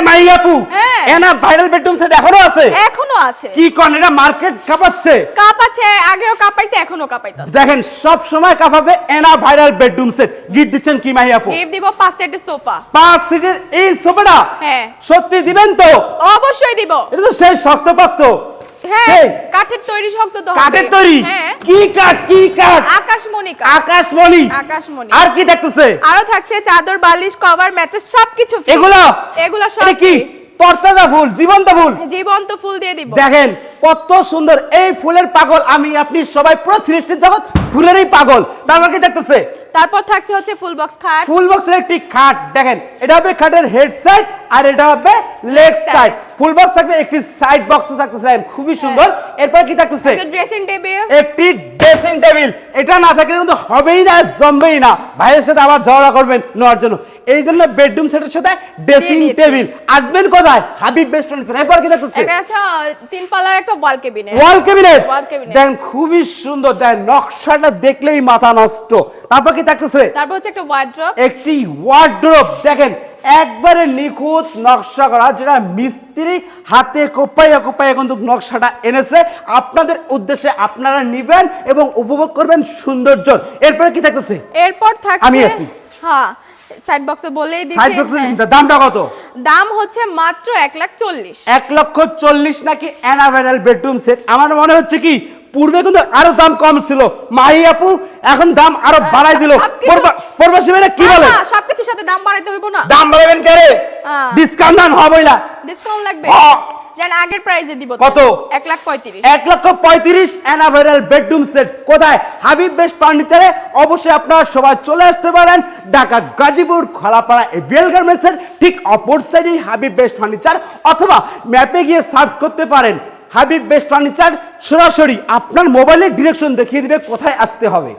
মাই আপু এনা viral bedroom set এখনো আছে? এখনো আছে। কি কোন এটা মার্কেট কাঁপাচ্ছে? কাঁপাচ্ছে, আগেও কাঁপাইছে, এখনো কাঁপাইতাছে। দেখেন সব সময় কাঁপাবে এনা ভাইরাল বেডরুম সেট। গিফট দিচ্ছেন কি মাই আপু? গিফট দিব 5 সেটের সোফা। 5 সিটের এই সোফাটা? হ্যাঁ। সত্যি দিবেন তো? অবশ্যই দিব। এটা তো সেই শক্তপোক্ত। হ্যাঁ, কাঠের তৈরি শক্ত তো হবে। কাঠের তৈরি? হ্যাঁ। কি কাঠ? কি কাঠ? আকাশমণি কাঠ। আকাশমণি। আকাশমণি। আর কি দেখতেছে? আরো থাকছে চাদর, বালিশ, কভার, ম্যাট্রেস সবকিছু ফ্রি। এগুলো সব এটা কি? তরতাজা ফুল, জীবন্ত ফুল। জীবন্ত ফুল দিয়ে দিব। দেখেন কত সুন্দর এই ফুলের পাগল আমি আপনি সবাই পুরো সৃষ্টির জগৎ ফুলেরই পাগল। তারপর কি দেখতেছে? তারপর থাকছে হচ্ছে ফুল বক্স খাট। ফুল বক্সের একটি খাট দেখেন এটা হবে খাটের হেড সাইড আর এটা হবে লেগ সাইড। ফুল বক্স থাকবে একটি সাইড বক্স থাকতেছে খুবই সুন্দর। এরপর কি থাকতেছে? Dressing table. একটি ড্রেসিং টেবিল। এটা না থাকলে কিন্তু হবেই না, জমবেই না। ভাইয়ের সাথে আবার ঝগড়া করবেন নেওয়ার জন্য। এই জন্য বেডরুম সেটের সাথে ড্রেসিং টেবিল। আসবেন কোথায়? Habib best furniture. এরপর কি থাকতেছে? এটা আছে 3 পাল্লার একটা ওয়াল ক্যাবিনেট। ওয়াল ক্যাবিনেট। ওয়াল ক্যাবিনেট। দেখেন খুবই সুন্দর, দেখেন নকশাটা দেখলেই মাথা নষ্ট। তারপর কি থাকতেছে? তারপর হচ্ছে একটা ওয়ার্ড্রপ। একটি ওয়ার্ড্রোব দেখেন একবারে নিখুঁত নকশা করা, যেটা মিস্ত্রি হাতে কোপাইয়া কোপাইয়া কিন্তু নকশাটা এনেছে আপনাদের উদ্দেশ্যে। আপনারা নিবেন এবং উপভোগ করবেন সৌন্দর্য। এরপরে কি থাকতেছে? এরপর থাকছে আমি আছি। হ্যাঁ, সাইড বক্সে বলেই দিচ্ছি। সাইড বক্সের দামটা কত? দাম হচ্ছে মাত্র 1,40,000। 1,40,000 নাকি অ্যানাভাইরাল বেডরুম সেট? আমার মনে হচ্ছে কি পূর্বে কিন্তু আরো দাম কম ছিল, মাহি আপু এখন দাম আরো বাড়াই দিল। প্রবাসী ভাইরা কি বলে? সবকিছুর সাথে দাম বাড়াইতে হইব না? দাম বাড়াবেন কে রে? ডিসকাউন্ট দাম হবে না। ডিসকাউন্ট লাগবে? হ্যাঁ। জান আগের প্রাইসে দিব। কত? 1,35,000। 1,35,000 অ্যানাভাইরাল বেডরুম সেট। কোথায়? হাবিব বেস্ট ফার্নিচারে। অবশ্যই আপনারা সবাই চলে আসতে পারেন ঢাকা গাজীপুর খলাপাড়া এবিএল গার্মেন্টসের ঠিক অপর সাইডেই হাবিব বেস্ট ফার্নিচার, অথবা ম্যাপে গিয়ে সার্চ করতে পারেন হাবিব বেস্ট ফার্নিচার। সরাসরি আপনার মোবাইলে ডিরেকশন দেখিয়ে দিবে কোথায় আসতে হবে।